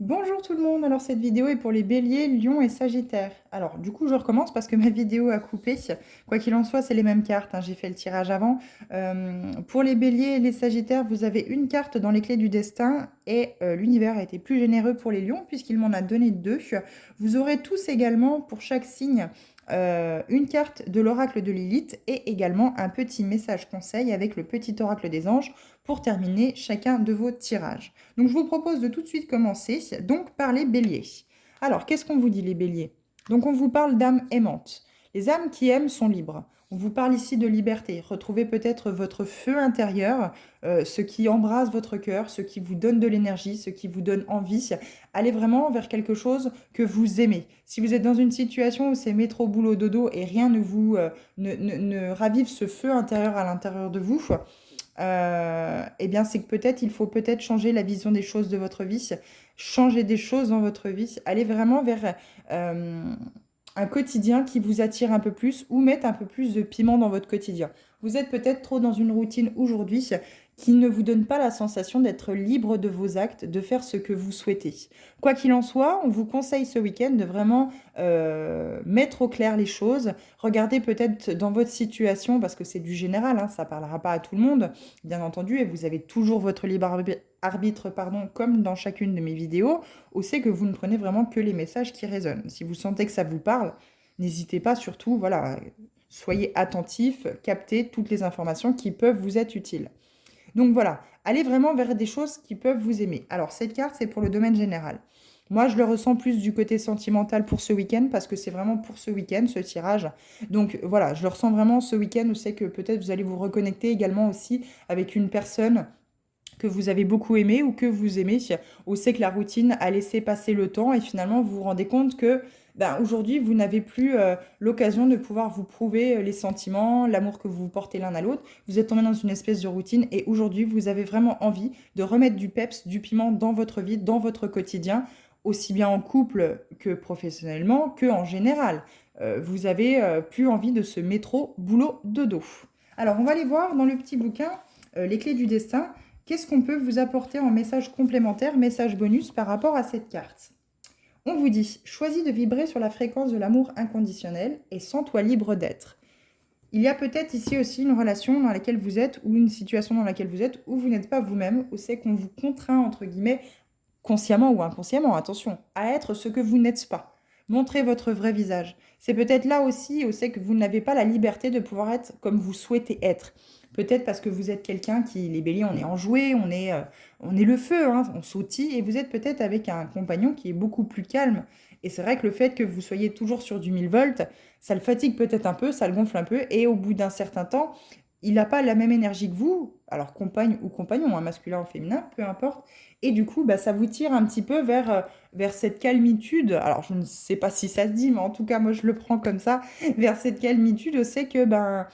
Bonjour tout le monde, alors cette vidéo est pour les béliers, lions et sagittaires. Alors du coup je recommence parce que ma vidéo a coupé. Quoi qu'il en soit, c'est les mêmes cartes, hein, j'ai fait le tirage avant. Pour les béliers et les sagittaires, vous avez une carte dans les clés du destin et l'univers a été plus généreux pour les lions puisqu'il m'en a donné deux. Vous aurez tous également pour chaque signe une carte de l'oracle de Lilith et également un petit message conseil avec le petit oracle des anges pour terminer chacun de vos tirages. Donc je vous propose de tout de suite commencer donc par les béliers. Alors qu'est-ce qu'on vous dit les béliers? Donc on vous parle d'âmes aimantes. Les âmes qui aiment sont libres. On vous parle ici de liberté. Retrouvez peut-être votre feu intérieur, ce qui embrase votre cœur, ce qui vous donne de l'énergie, ce qui vous donne envie. Allez vraiment vers quelque chose que vous aimez. Si vous êtes dans une situation où c'est métro, boulot, dodo et rien ne vous ne ravive ce feu intérieur à l'intérieur de vous, eh bien, c'est que peut-être il faut peut-être changer la vision des choses de votre vie, changer des choses dans votre vie, aller vraiment vers un quotidien qui vous attire un peu plus ou mettre un peu plus de piment dans votre quotidien. Vous êtes peut-être trop dans une routine aujourd'hui qui ne vous donne pas la sensation d'être libre de vos actes, de faire ce que vous souhaitez. Quoi qu'il en soit, on vous conseille ce week-end de vraiment mettre au clair les choses. Regardez peut-être dans votre situation, parce que c'est du général, hein, ça ne parlera pas à tout le monde, bien entendu, et vous avez toujours votre libre arbitre, pardon, comme dans chacune de mes vidéos, où c'est que vous ne prenez vraiment que les messages qui résonnent. Si vous sentez que ça vous parle, n'hésitez pas surtout, voilà, soyez attentifs, captez toutes les informations qui peuvent vous être utiles. Donc voilà, allez vraiment vers des choses qui peuvent vous aimer. Alors cette carte, c'est pour le domaine général. Moi, je le ressens plus du côté sentimental pour ce week-end parce que c'est vraiment pour ce week-end, ce tirage. Donc voilà, je le ressens vraiment ce week-end où c'est que peut-être vous allez vous reconnecter également aussi avec une personne que vous avez beaucoup aimé ou que vous aimez, où c'est que la routine a laissé passer le temps et finalement vous vous rendez compte que ben, aujourd'hui vous n'avez plus l'occasion de pouvoir vous prouver les sentiments, l'amour que vous portez l'un à l'autre. Vous êtes tombé dans une espèce de routine et aujourd'hui vous avez vraiment envie de remettre du peps, du piment dans votre vie, dans votre quotidien, aussi bien en couple que professionnellement, que en général. Vous avez plus envie de ce métro boulot dodo. Alors on va aller voir dans le petit bouquin les clés du destin. Qu'est-ce qu'on peut vous apporter en message complémentaire, message bonus par rapport à cette carte? On vous dit, choisis de vibrer sur la fréquence de l'amour inconditionnel et sens-toi libre d'être. Il y a peut-être ici aussi une relation dans laquelle vous êtes ou une situation dans laquelle vous êtes où vous n'êtes pas vous-même, où c'est qu'on vous contraint, entre guillemets, consciemment ou inconsciemment, attention, à être ce que vous n'êtes pas. Montrez votre vrai visage. C'est peut-être là aussi où c'est que vous n'avez pas la liberté de pouvoir être comme vous souhaitez être. Peut-être parce que vous êtes quelqu'un qui, les béliers, on est enjoué, on est le feu, hein, on sautille, et vous êtes peut-être avec un compagnon qui est beaucoup plus calme. Et c'est vrai que le fait que vous soyez toujours sur du 1000 volts, ça le fatigue peut-être un peu, ça le gonfle un peu, et au bout d'un certain temps, il n'a pas la même énergie que vous, alors compagne ou compagnon, hein, masculin ou féminin, peu importe, et du coup, bah, ça vous tire un petit peu vers cette calmitude. Alors, je ne sais pas si ça se dit, mais en tout cas, moi, je le prends comme ça, vers cette calmitude, c'est que ben,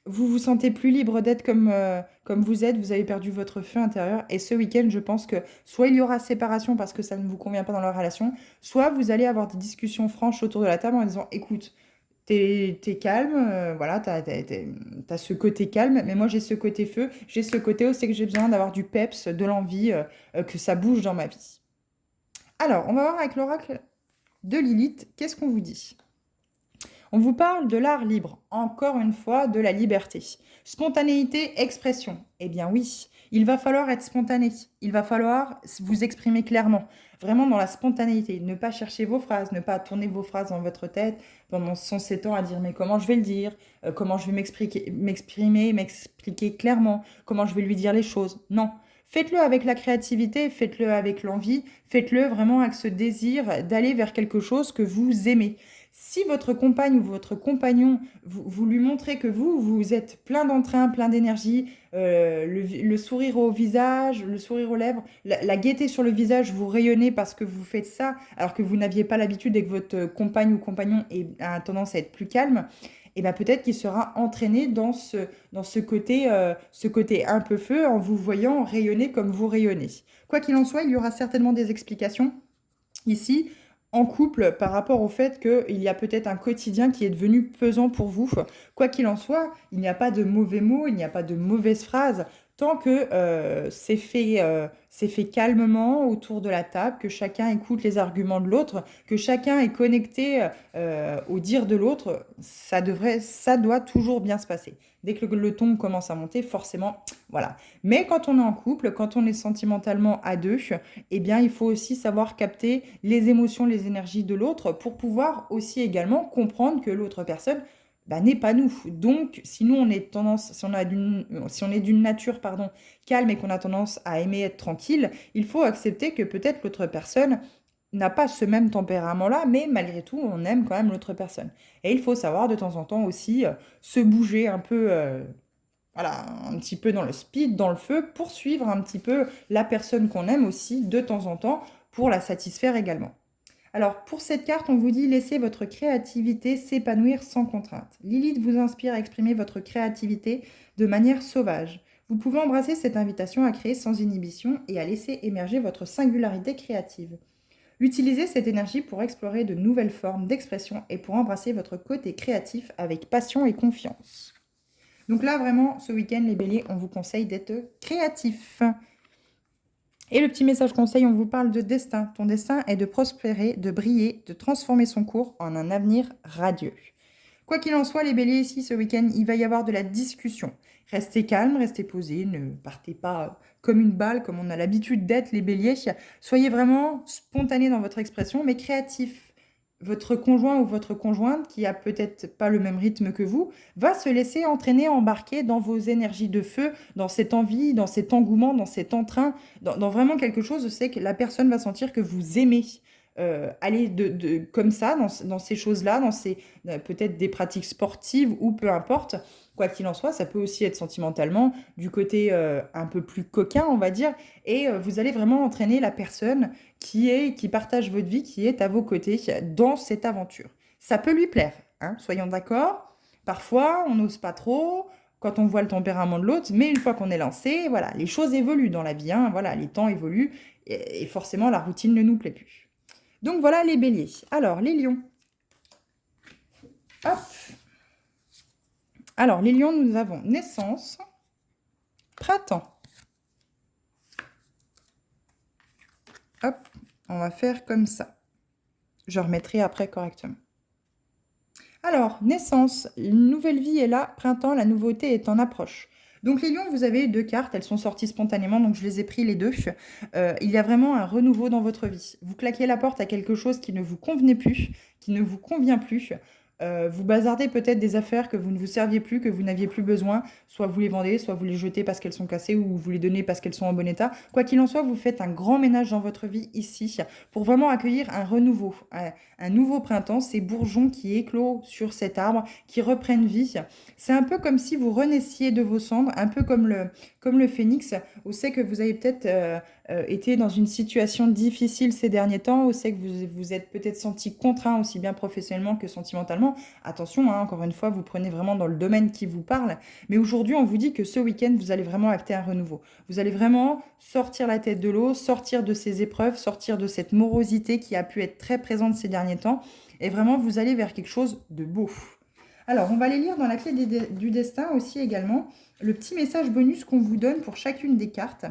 vous vous sentez plus libre d'être comme vous êtes, vous avez perdu votre feu intérieur. Et ce week-end, je pense que soit il y aura séparation parce que ça ne vous convient pas dans la relation, soit vous allez avoir des discussions franches autour de la table en disant, écoute, t'es calme, voilà, t'as ce côté calme, mais moi j'ai ce côté feu, j'ai ce côté où c'est que j'ai besoin d'avoir du peps, de l'envie, que ça bouge dans ma vie. Alors, on va voir avec l'oracle de Lilith, qu'est-ce qu'on vous dit? On vous parle de l'art libre, encore une fois, de la liberté. Spontanéité, expression. Eh bien oui, il va falloir être spontané. Il va falloir vous exprimer clairement, vraiment dans la spontanéité. Ne pas chercher vos phrases, ne pas tourner vos phrases dans votre tête pendant 107 ans à dire mais comment je vais le dire, comment je vais m'expliquer clairement, comment je vais lui dire les choses. Non. Faites-le avec la créativité, faites-le avec l'envie, faites-le vraiment avec ce désir d'aller vers quelque chose que vous aimez. Si votre compagne ou votre compagnon, vous lui montrez que vous êtes plein d'entrain, plein d'énergie, le sourire au visage, le sourire aux lèvres, la gaieté sur le visage, vous rayonnez parce que vous faites ça, alors que vous n'aviez pas l'habitude et que votre compagne ou compagnon a tendance à être plus calme, et bien peut-être qu'il sera entraîné dans ce côté un peu feu en vous voyant rayonner comme vous rayonnez. Quoi qu'il en soit, il y aura certainement des explications ici en couple par rapport au fait qu'il y a peut-être un quotidien qui est devenu pesant pour vous. Quoi qu'il en soit, il n'y a pas de mauvais mots, il n'y a pas de mauvaises phrases. tant que c'est fait calmement autour de la table, que chacun écoute les arguments de l'autre, que chacun est connecté au dire de l'autre, ça doit toujours bien se passer. Dès que le ton commence à monter, forcément, voilà. Mais quand on est en couple, quand on est sentimentalement à deux, eh bien, il faut aussi savoir capter les émotions, les énergies de l'autre pour pouvoir aussi également comprendre que l'autre personne bah, n'est pas nous. Donc, si nous, on est tendance, si on est d'une nature, pardon, calme et qu'on a tendance à aimer être tranquille, il faut accepter que peut-être l'autre personne n'a pas ce même tempérament-là, mais malgré tout, on aime quand même l'autre personne. Et il faut savoir de temps en temps aussi se bouger un peu, voilà, un petit peu dans le speed, dans le feu, pour suivre un petit peu la personne qu'on aime aussi de temps en temps, pour la satisfaire également. Alors, pour cette carte, on vous dit laissez votre créativité s'épanouir sans contrainte. Lilith vous inspire à exprimer votre créativité de manière sauvage. Vous pouvez embrasser cette invitation à créer sans inhibition et à laisser émerger votre singularité créative. Utilisez cette énergie pour explorer de nouvelles formes d'expression et pour embrasser votre côté créatif avec passion et confiance. Donc là, vraiment, ce week-end, les béliers, on vous conseille d'être créatifs. Et le petit message conseil, on vous parle de destin. Ton destin est de prospérer, de briller, de transformer son cours en un avenir radieux. Quoi qu'il en soit, les béliers, ici, ce week-end, il va y avoir de la discussion. Restez calme, restez posé, ne partez pas comme une balle, comme on a l'habitude d'être, les béliers. Soyez vraiment spontané dans votre expression, mais créatif. Votre conjoint ou votre conjointe, qui a peut-être pas le même rythme que vous, va se laisser entraîner, embarquer dans vos énergies de feu, dans cette envie, dans cet engouement, dans cet entrain, dans vraiment quelque chose, c'est que la personne va sentir que vous aimez aller comme ça, dans ces choses-là, dans ces peut-être des pratiques sportives ou peu importe. Quoi qu'il en soit, ça peut aussi être sentimentalement du côté un peu plus coquin, on va dire, et vous allez vraiment entraîner la personne qui partage votre vie, qui est à vos côtés dans cette aventure. Ça peut lui plaire, hein, soyons d'accord. Parfois, on n'ose pas trop quand on voit le tempérament de l'autre, mais une fois qu'on est lancé, voilà, les choses évoluent dans la vie, hein, voilà, les temps évoluent, et forcément, la routine ne nous plaît plus. Donc voilà les béliers. Alors, les lions. Hop. Alors, les lions, nous avons naissance, printemps. Hop, on va faire comme ça. Je remettrai après correctement. Alors, naissance, une nouvelle vie est là, printemps, la nouveauté est en approche. Donc les lions, vous avez deux cartes, elles sont sorties spontanément, donc je les ai pris les deux. Il y a vraiment un renouveau dans votre vie. Vous claquez la porte à quelque chose qui ne vous convenait plus, qui ne vous convient plus. Vous bazardez peut-être des affaires que vous ne vous serviez plus, que vous n'aviez plus besoin. Soit vous les vendez, soit vous les jetez parce qu'elles sont cassées ou vous les donnez parce qu'elles sont en bon état. Quoi qu'il en soit, vous faites un grand ménage dans votre vie ici pour vraiment accueillir un renouveau, un nouveau printemps, ces bourgeons qui éclosent sur cet arbre, qui reprennent vie. C'est un peu comme si vous renaissiez de vos cendres, un peu comme le phénix, où c'est que vous avez peut-être été dans une situation difficile ces derniers temps, où c'est que vous vous êtes peut-être senti contraint aussi bien professionnellement que sentimentalement. Attention, hein, encore une fois, vous prenez vraiment dans le domaine qui vous parle. Mais aujourd'hui, on vous dit que ce week-end, vous allez vraiment acter un renouveau. Vous allez vraiment sortir la tête de l'eau, sortir de ces épreuves, sortir de cette morosité qui a pu être très présente ces derniers temps. Et vraiment, vous allez vers quelque chose de beau. Alors, on va aller lire dans la clé du destin aussi également le petit message bonus qu'on vous donne pour chacune des cartes.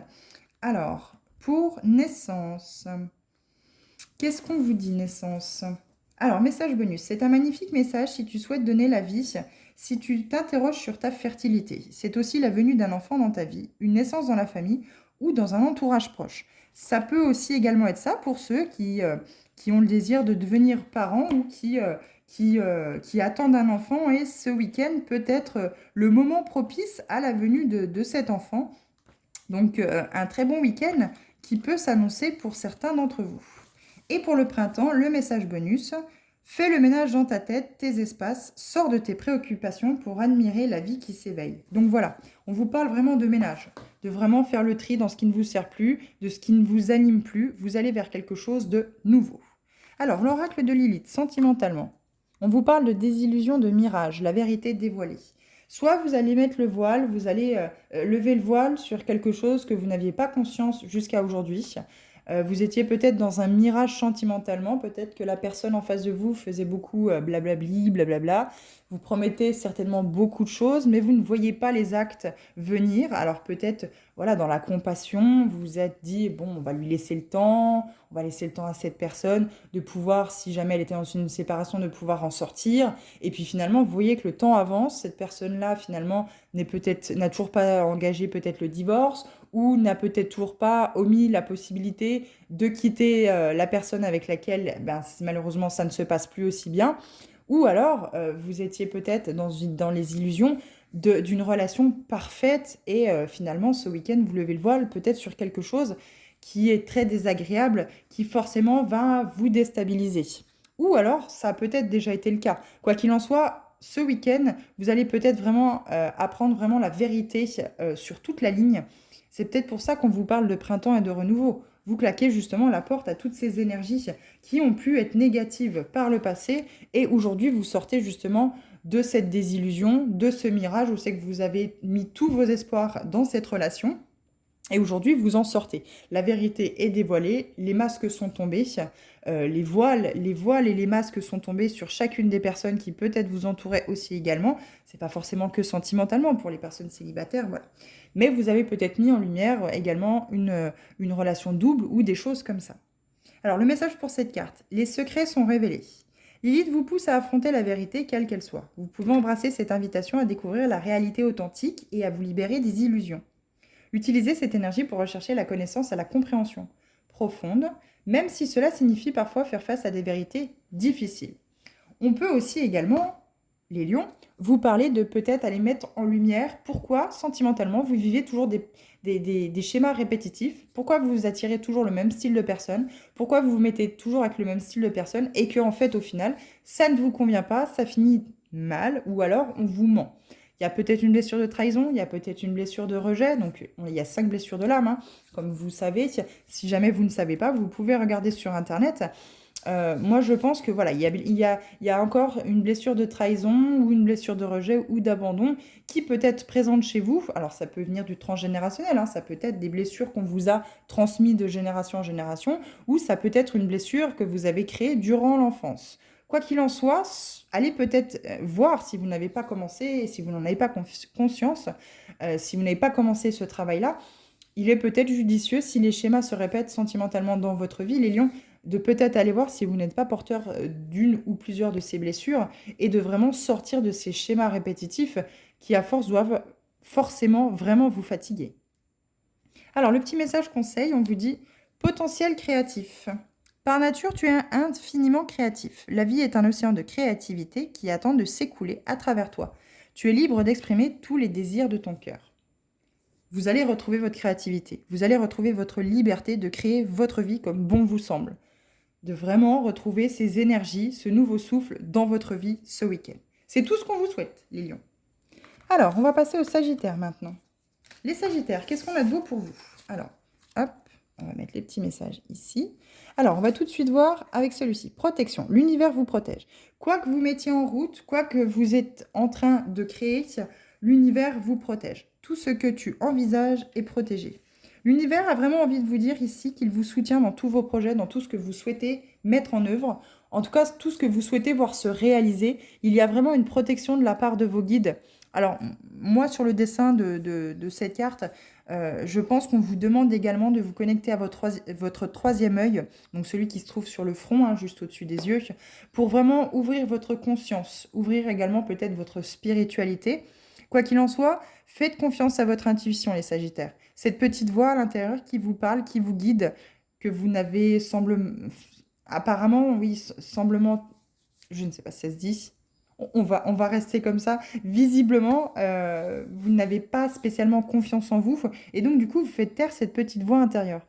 Alors, pour naissance, qu'est-ce qu'on vous dit naissance? Alors, message bonus, c'est un magnifique message si tu souhaites donner la vie, si tu t'interroges sur ta fertilité. C'est aussi la venue d'un enfant dans ta vie, une naissance dans la famille ou dans un entourage proche. Ça peut aussi également être ça pour ceux qui ont le désir de devenir parents ou qui attendent un enfant et ce week-end peut être le moment propice à la venue de cet enfant. Donc, un très bon week-end qui peut s'annoncer pour certains d'entre vous. Et pour le printemps, le message bonus, fais le ménage dans ta tête, tes espaces, sors de tes préoccupations pour admirer la vie qui s'éveille. Donc voilà, on vous parle vraiment de ménage, de vraiment faire le tri dans ce qui ne vous sert plus, de ce qui ne vous anime plus. Vous allez vers quelque chose de nouveau. Alors, l'oracle de Lilith, sentimentalement. On vous parle de désillusion, de mirage, la vérité dévoilée. Soit vous allez mettre le voile, vous allez lever le voile sur quelque chose que vous n'aviez pas conscience jusqu'à aujourd'hui. Vous étiez peut-être dans un mirage sentimentalement, peut-être que la personne en face de vous faisait beaucoup blablabli, blablabla. Vous promettez certainement beaucoup de choses, mais vous ne voyez pas les actes venir. Alors peut-être, voilà, dans la compassion, vous vous êtes dit, bon, on va lui laisser le temps, on va laisser le temps à cette personne de pouvoir, si jamais elle était dans une séparation, de pouvoir en sortir. Et puis finalement, vous voyez que le temps avance, cette personne-là, finalement, n'a toujours pas engagé peut-être le divorce, ou n'a peut-être toujours pas omis la possibilité de quitter la personne avec laquelle, ben, malheureusement, ça ne se passe plus aussi bien. Ou alors, vous étiez peut-être dans les illusions d'une relation parfaite et finalement, ce week-end, vous levez le voile peut-être sur quelque chose qui est très désagréable, qui forcément va vous déstabiliser. Ou alors, ça a peut-être déjà été le cas. Quoi qu'il en soit, ce week-end, vous allez peut-être vraiment apprendre vraiment la vérité sur toute la ligne. C'est peut-être pour ça qu'on vous parle de printemps et de renouveau. Vous claquez justement la porte à toutes ces énergies qui ont pu être négatives par le passé et aujourd'hui vous sortez justement de cette désillusion, de ce mirage où c'est que vous avez mis tous vos espoirs dans cette relation. Et aujourd'hui, vous en sortez. La vérité est dévoilée, les masques sont tombés, les voiles et les masques sont tombés sur chacune des personnes qui peut-être vous entouraient aussi également. C'est pas forcément que sentimentalement pour les personnes célibataires, voilà. Mais vous avez peut-être mis en lumière également une relation double ou des choses comme ça. Alors, le message pour cette carte, les secrets sont révélés. Lilith vous pousse à affronter la vérité, quelle qu'elle soit. Vous pouvez embrasser cette invitation à découvrir la réalité authentique et à vous libérer des illusions. Utilisez cette énergie pour rechercher la connaissance et la compréhension profonde, même si cela signifie parfois faire face à des vérités difficiles. On peut aussi également, les lions, vous parler de peut-être aller mettre en lumière pourquoi, sentimentalement, vous vivez toujours des schémas répétitifs, pourquoi vous vous attirez toujours le même style de personne, pourquoi vous vous mettez toujours avec le même style de personne et que, en fait, au final, ça ne vous convient pas, ça finit mal ou alors on vous ment. Il y a peut-être une blessure de trahison, il y a peut-être une blessure de rejet, donc il y a 5 blessures de l'âme, hein. Comme vous savez, si jamais vous ne savez pas, vous pouvez regarder sur Internet. Moi, je pense que voilà, il y a encore une blessure de trahison ou une blessure de rejet ou d'abandon qui peut être présente chez vous. Alors, ça peut venir du transgénérationnel, hein, ça peut être des blessures qu'on vous a transmises de génération en génération, ou ça peut être une blessure que vous avez créée durant l'enfance. Quoi qu'il en soit, allez peut-être voir si vous n'avez pas commencé, si vous n'en avez pas conscience, si vous n'avez pas commencé ce travail-là, il est peut-être judicieux, si les schémas se répètent sentimentalement dans votre vie, les lions, de peut-être aller voir si vous n'êtes pas porteur d'une ou plusieurs de ces blessures et de vraiment sortir de ces schémas répétitifs qui, à force, doivent forcément vraiment vous fatiguer. Alors, le petit message conseil, on vous dit potentiel créatif. Par nature, tu es infiniment créatif. La vie est un océan de créativité qui attend de s'écouler à travers toi. Tu es libre d'exprimer tous les désirs de ton cœur. Vous allez retrouver votre créativité. Vous allez retrouver votre liberté de créer votre vie comme bon vous semble. De vraiment retrouver ces énergies, ce nouveau souffle dans votre vie ce week-end. C'est tout ce qu'on vous souhaite, les lions. Alors, on va passer aux Sagittaires maintenant. Les Sagittaires, qu'est-ce qu'on a de beau pour vous? Alors, hop, on va mettre les petits messages ici. Alors, on va tout de suite voir avec celui-ci. Protection. L'univers vous protège. Quoi que vous mettiez en route, quoi que vous êtes en train de créer, l'univers vous protège. Tout ce que tu envisages est protégé. L'univers a vraiment envie de vous dire ici qu'il vous soutient dans tous vos projets, dans tout ce que vous souhaitez mettre en œuvre. En tout cas, tout ce que vous souhaitez voir se réaliser. Il y a vraiment une protection de la part de vos guides. Alors, moi, sur le dessin de cette carte, je pense qu'on vous demande également de vous connecter à votre troisième œil, donc celui qui se trouve sur le front, hein, juste au-dessus des yeux, pour vraiment ouvrir votre conscience, ouvrir également peut-être votre spiritualité. Quoi qu'il en soit, faites confiance à votre intuition, les Sagittaires. Cette petite voix à l'intérieur qui vous parle, qui vous guide, que vous n'avez apparemment, oui, semblement, je ne sais pas si ça se dit, on va rester comme ça. Visiblement, vous n'avez pas spécialement confiance en vous, et donc du coup, vous faites taire cette petite voix intérieure.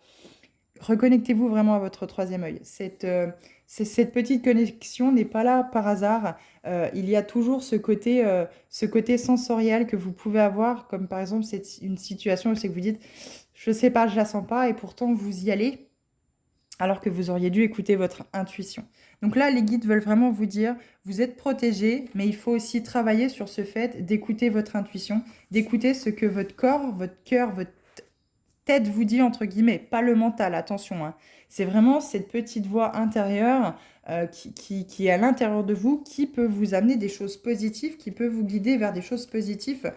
Reconnectez-vous vraiment à votre troisième œil. Cette petite connexion n'est pas là par hasard. Il y a toujours ce côté sensoriel que vous pouvez avoir, comme par exemple une situation où c'est que vous dites, je ne sais pas, je la sens pas, et pourtant vous y allez, alors que vous auriez dû écouter votre intuition. Donc là, les guides veulent vraiment vous dire, vous êtes protégé, mais il faut aussi travailler sur ce fait d'écouter votre intuition, d'écouter ce que votre corps, votre cœur, tête vous dit, entre guillemets, pas le mental, attention, hein. C'est vraiment cette petite voix intérieure qui est à l'intérieur de vous, qui peut vous amener des choses positives, qui peut vous guider vers des choses positives.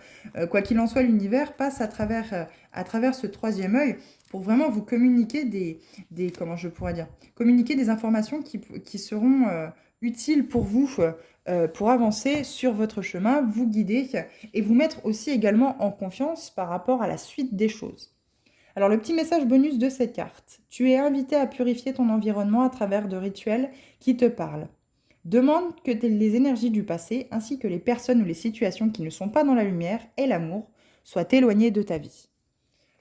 Quoi qu'il en soit, l'univers passe à travers ce troisième œil pour vraiment vous communiquer comment je pourrais dire, communiquer des informations qui seront utiles pour vous, pour avancer sur votre chemin, vous guider et vous mettre aussi également en confiance par rapport à la suite des choses. Alors le petit message bonus de cette carte. Tu es invité à purifier ton environnement à travers de rituels qui te parlent. Demande que les énergies du passé, ainsi que les personnes ou les situations qui ne sont pas dans la lumière et l'amour, soient éloignées de ta vie.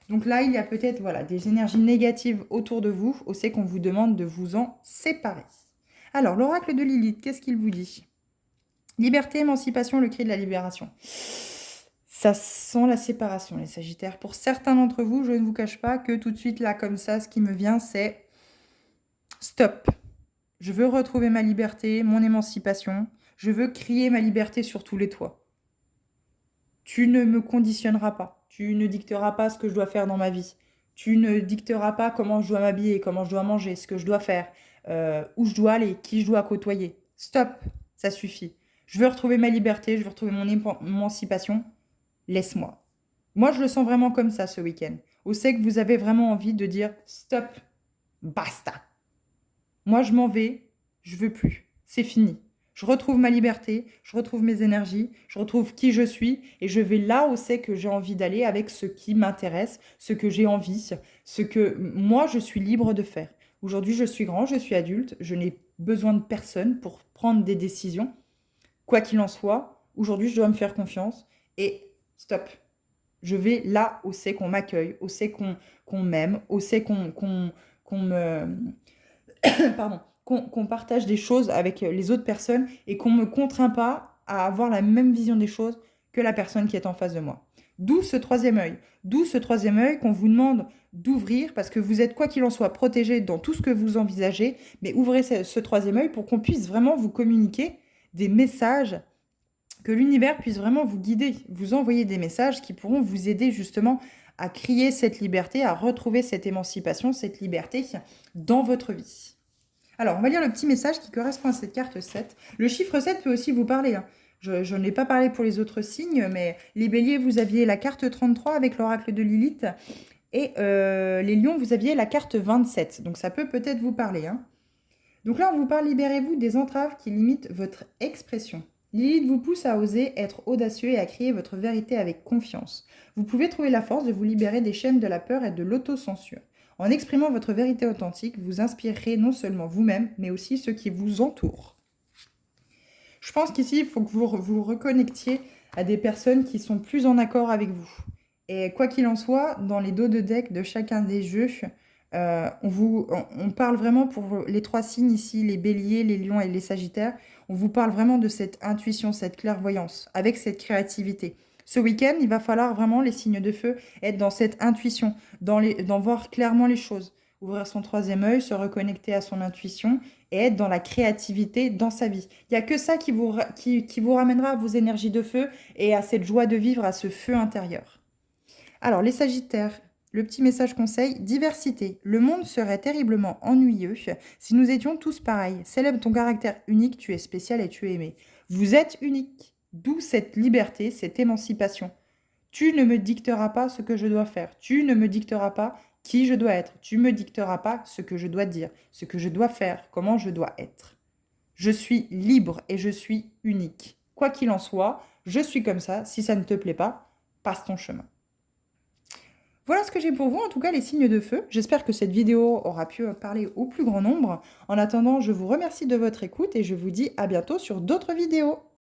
Donc là, il y a peut-être des énergies négatives autour de vous, au c'est qu'on vous demande de vous en séparer. Alors, l'oracle de Lilith, qu'est-ce qu'il vous dit? Liberté, émancipation, le cri de la libération. Ça sent la séparation, les Sagittaires. Pour certains d'entre vous, je ne vous cache pas que tout de suite, là, comme ça, ce qui me vient, c'est stop. Je veux retrouver ma liberté, mon émancipation. Je veux crier ma liberté sur tous les toits. Tu ne me conditionneras pas. Tu ne dicteras pas ce que je dois faire dans ma vie. Tu ne dicteras pas comment je dois m'habiller, comment je dois manger, ce que je dois faire, où je dois aller, qui je dois côtoyer. Stop, ça suffit. Je veux retrouver ma liberté, je veux retrouver mon émancipation. Laisse-moi. Moi, je le sens vraiment comme ça ce week-end. Où c'est que vous avez vraiment envie de dire stop, basta. Moi, je m'en vais, je veux plus. C'est fini. Je retrouve ma liberté, je retrouve mes énergies, je retrouve qui je suis et je vais là où c'est que j'ai envie d'aller avec ce qui m'intéresse, ce que j'ai envie, ce que moi, je suis libre de faire. Aujourd'hui, je suis grand, je suis adulte, je n'ai besoin de personne pour prendre des décisions. Quoi qu'il en soit, aujourd'hui, je dois me faire confiance et stop. Je vais là où c'est qu'on m'accueille, où c'est qu'on m'aime, où c'est qu'on me... Pardon, qu'on partage des choses avec les autres personnes et qu'on ne me contraint pas à avoir la même vision des choses que la personne qui est en face de moi. D'où ce troisième œil. D'où ce troisième œil qu'on vous demande d'ouvrir parce que vous êtes, quoi qu'il en soit, protégé dans tout ce que vous envisagez, mais ouvrez ce troisième œil pour qu'on puisse vraiment vous communiquer des messages, que l'univers puisse vraiment vous guider, vous envoyer des messages qui pourront vous aider justement à créer cette liberté, à retrouver cette émancipation, cette liberté dans votre vie. Alors, on va lire le petit message qui correspond à cette carte 7. Le chiffre 7 peut aussi vous parler, hein. Je n'ai pas parlé pour les autres signes, mais les béliers, vous aviez la carte 33 avec l'oracle de Lilith. Et les lions, vous aviez la carte 27. Donc, ça peut peut-être vous parler, hein. Donc là, on vous parle, libérez-vous des entraves qui limitent votre expression. Lilith vous pousse à oser être audacieux et à crier votre vérité avec confiance. Vous pouvez trouver la force de vous libérer des chaînes de la peur et de l'autocensure. En exprimant votre vérité authentique, vous inspirerez non seulement vous-même, mais aussi ceux qui vous entourent. Je pense qu'ici, il faut que vous vous reconnectiez à des personnes qui sont plus en accord avec vous. Et quoi qu'il en soit, dans les dos de deck de chacun des jeux, on parle vraiment pour les trois signes ici, les béliers, les lions et les sagittaires, on vous parle vraiment de cette intuition, cette clairvoyance, avec cette créativité. Ce week-end, il va falloir vraiment, les signes de feu, être dans cette intuition, dans voir clairement les choses. Ouvrir son troisième œil, se reconnecter à son intuition et être dans la créativité dans sa vie. Il n'y a que ça qui vous ramènera à vos énergies de feu et à cette joie de vivre, à ce feu intérieur. Alors, les sagittaires, le petit message conseil, diversité. Le monde serait terriblement ennuyeux si nous étions tous pareils. Célèbre ton caractère unique, tu es spécial et tu es aimé. Vous êtes unique. D'où cette liberté, cette émancipation. Tu ne me dicteras pas ce que je dois faire. Tu ne me dicteras pas qui je dois être. Tu ne me dicteras pas ce que je dois dire, ce que je dois faire, comment je dois être. Je suis libre et je suis unique. Quoi qu'il en soit, je suis comme ça. Si ça ne te plaît pas, passe ton chemin. Voilà ce que j'ai pour vous, en tout cas les signes de feu. J'espère que cette vidéo aura pu parler au plus grand nombre. En attendant, je vous remercie de votre écoute et je vous dis à bientôt sur d'autres vidéos.